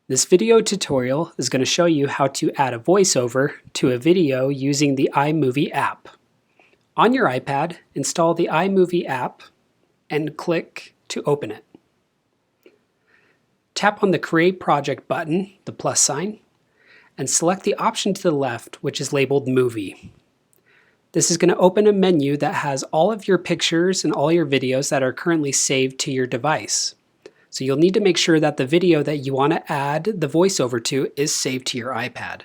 This video tutorial is going to show you how to add a voiceover to a video using the iMovie app. On your iPad, install the iMovie app and click to open it. Tap on the Create Project button, the plus sign, and select the option to the left, which is labeled Movie. This is going to open a menu that has all of your pictures and all your videos that are currently saved to your device. So you'll need to make sure that the video that you want to add the voiceover to is saved to your iPad.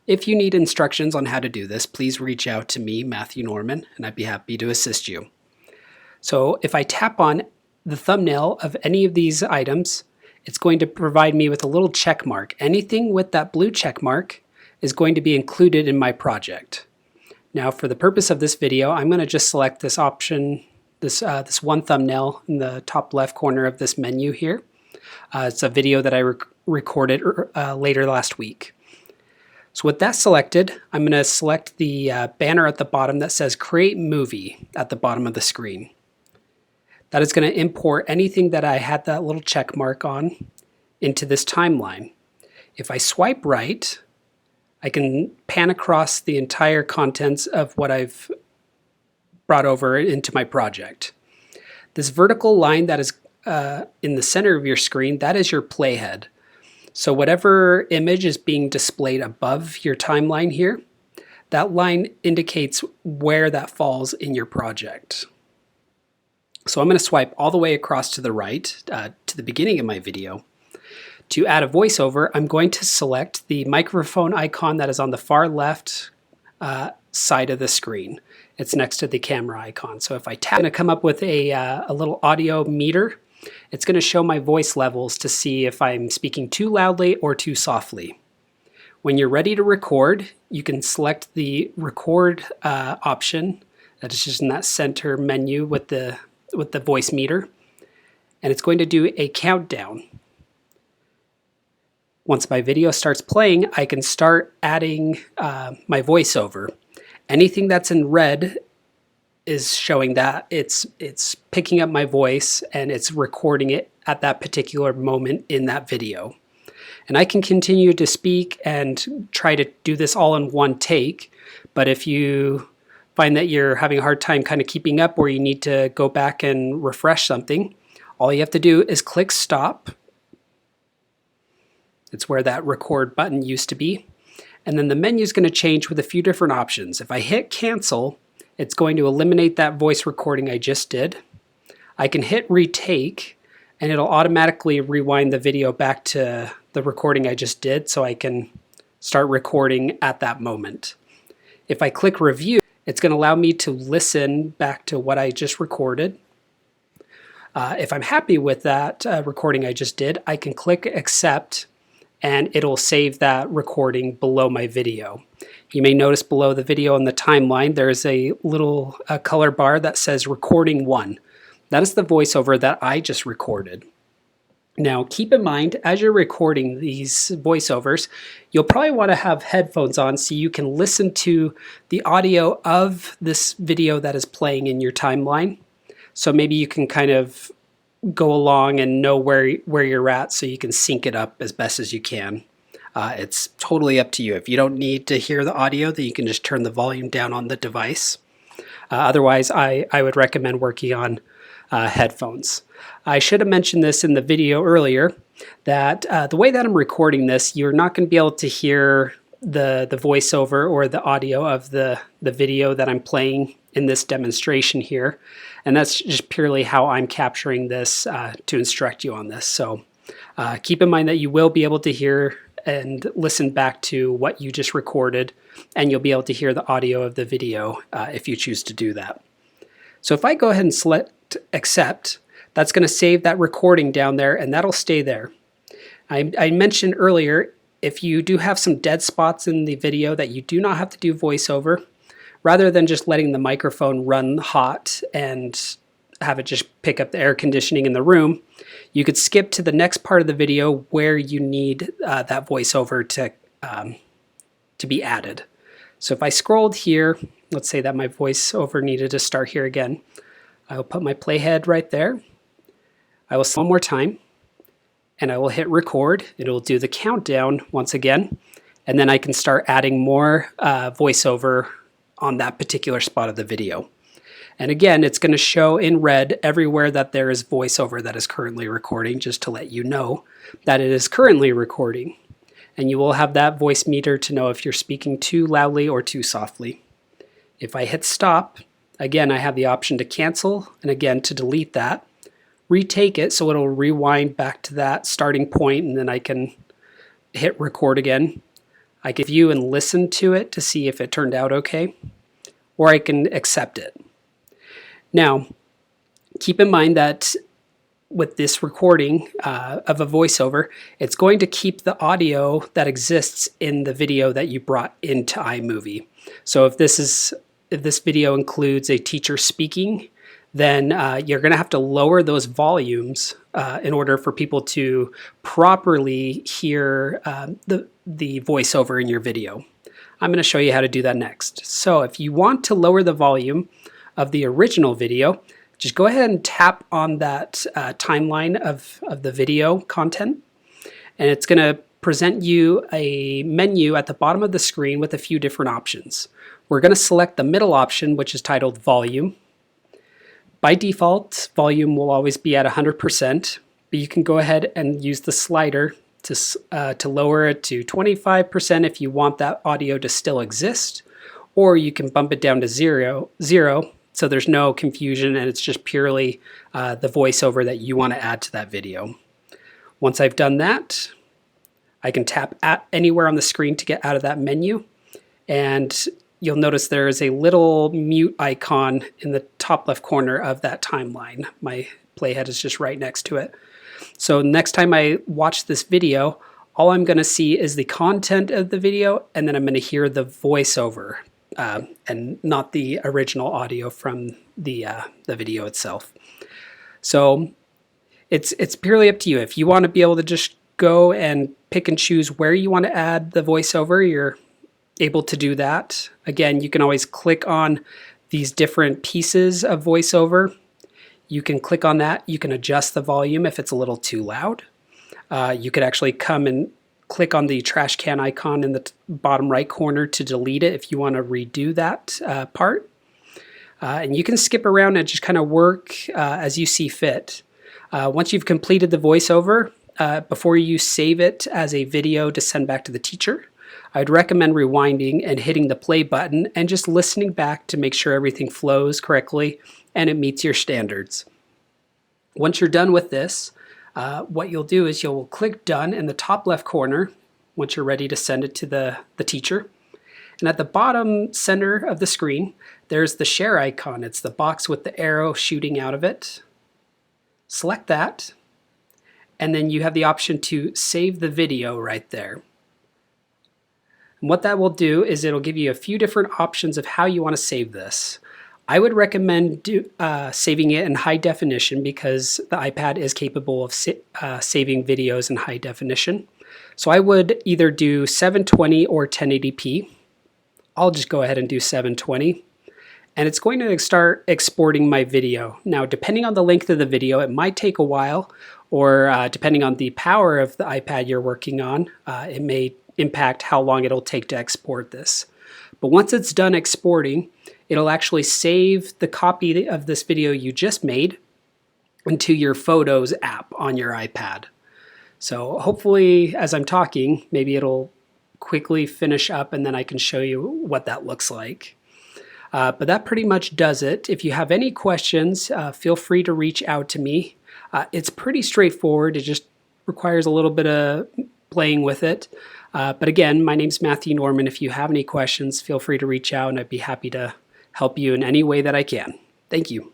If you need instructions on how to do this, please reach out to me, Matthew Norman, and I'd be happy to assist you. So if I tap on the thumbnail of any of these items, it's going to provide me with a little check mark. Anything with that blue check mark is going to be included in my project. Now for the purpose of this video, I'm going to just select this option, this one thumbnail in the top left corner of this menu here. It's a video that I recorded later last week. So with that selected, I'm going to select the banner at the bottom that says Create Movie at the bottom of the screen. That is going to import anything that I had that little check mark on into this timeline. If I swipe right, I can pan across the entire contents of what I've brought over into my project. This vertical line that is in the center of your screen, that is your playhead. So whatever image is being displayed above your timeline here, that line indicates where that falls in your project. So I'm going to swipe all the way across to the right, to the beginning of my video. To add a voiceover, I'm going to select the microphone icon that is on the far left side of the screen. It's next to the camera icon. So if I tap, I'm going to come up with a little audio meter. It's going to show my voice levels to see if I'm speaking too loudly or too softly. When you're ready to record, you can select the record option that is just in that center menu with the voice meter, and it's going to do a countdown. Once my video starts playing, I can start adding my voiceover. Anything that's in red is showing that it's picking up my voice and it's recording it at that particular moment in that video. And I can continue to speak and try to do this all in one take, but if you find that you're having a hard time kind of keeping up or you need to go back and refresh something, all you have to do is click stop. It's where that record button used to be. And then the menu is going to change with a few different options. If I hit cancel, it's going to eliminate that voice recording I just did. I can hit retake and it'll automatically rewind the video back to the recording I just did so I can start recording at that moment. If I click review, it's going to allow me to listen back to what I just recorded. If I'm happy with that recording I just did, I can click accept and it'll save that recording below my video. You may notice below the video on the timeline there's a little color bar that says recording 1. That is the voiceover that I just recorded. Now keep in mind, as you're recording these voiceovers, you'll probably want to have headphones on so you can listen to the audio of this video that is playing in your timeline. So maybe you can kind of go along and know where you're at so you can sync it up as best as you can. It's totally up to you. If you don't need to hear the audio, then you can just turn the volume down on the device. Otherwise, I would recommend working on headphones. I should have mentioned this in the video earlier, that the way that I'm recording this, you're not going to be able to hear the voiceover or the audio of the video that I'm playing in this demonstration here. And that's just purely how I'm capturing this to instruct you on this. So keep in mind that you will be able to hear and listen back to what you just recorded, and you'll be able to hear the audio of the video if you choose to do that. So if I go ahead and select accept, that's going to save that recording down there and that'll stay there. I mentioned earlier, if you do have some dead spots in the video that you do not have to do voiceover, rather than just letting the microphone run hot and have it just pick up the air conditioning in the room, you could skip to the next part of the video where you need that voiceover to be added. So if I scrolled here, let's say that my voiceover needed to start here again. I'll put my playhead right there. I will one more time, and I will hit record. It'll do the countdown once again, and then I can start adding more voiceover on that particular spot of the video. And again, it's going to show in red everywhere that there is voiceover that is currently recording, just to let you know that it is currently recording. And you will have that voice meter to know if you're speaking too loudly or too softly. If I hit stop, again, I have the option to cancel and again to delete that. Retake it so it'll rewind back to that starting point, and then I can hit record again. I can view and listen to it to see if it turned out okay, or I can accept it. Now, keep in mind that with this recording of a voiceover, it's going to keep the audio that exists in the video that you brought into iMovie. So if this video includes a teacher speaking, then you're going to have to lower those volumes in order for people to properly hear the voiceover in your video. I'm going to show you how to do that next. So if you want to lower the volume of the original video, just go ahead and tap on that timeline of the video content, and it's going to present you a menu at the bottom of the screen with a few different options. We're going to select the middle option, which is titled Volume. By default, volume will always be at 100%, but you can go ahead and use the slider to lower it to 25% if you want that audio to still exist, or you can bump it down to zero so there's no confusion and it's just purely the voiceover that you want to add to that video. Once I've done that, I can tap anywhere on the screen to get out of that menu, and you'll notice there is a little mute icon in the top left corner of that timeline. My playhead is just right next to it. So next time I watch this video, all I'm going to see is the content of the video, and then I'm going to hear the voiceover and not the original audio from the video itself. So it's purely up to you. If you want to be able to just go and pick and choose where you want to add the voiceover, you're able to do that. Again, you can always click on these different pieces of voiceover. You can click on that. You can adjust the volume if it's a little too loud. You could actually come and click on the trash can icon in the bottom right corner to delete it if you want to redo that part. And you can skip around and just kind of work as you see fit. Once you've completed the voiceover, before you save it as a video to send back to the teacher, I'd recommend rewinding and hitting the play button and just listening back to make sure everything flows correctly and it meets your standards. Once you're done with this, what you'll do is you'll click done in the top left corner once you're ready to send it to the teacher. And at the bottom center of the screen, there's the share icon. It's the box with the arrow shooting out of it. Select that, and then you have the option to save the video right there. And what that will do is it'll give you a few different options of how you want to save this. I would recommend saving it in high definition because the iPad is capable of saving videos in high definition. So I would either do 720 or 1080p. I'll just go ahead and do 720. And it's going to start exporting my video. Now, depending on the length of the video, it might take a while, or depending on the power of the iPad you're working on, it may impact how long it'll take to export this. But once it's done exporting, it'll actually save the copy of this video you just made into your Photos app on your iPad. So hopefully, as I'm talking, maybe it'll quickly finish up and then I can show you what that looks like. But that pretty much does it. If you have any questions, feel free to reach out to me. It's pretty straightforward. It just requires a little bit of playing with it. But again, my name's Matthew Norman. If you have any questions, feel free to reach out and I'd be happy to help you in any way that I can. Thank you.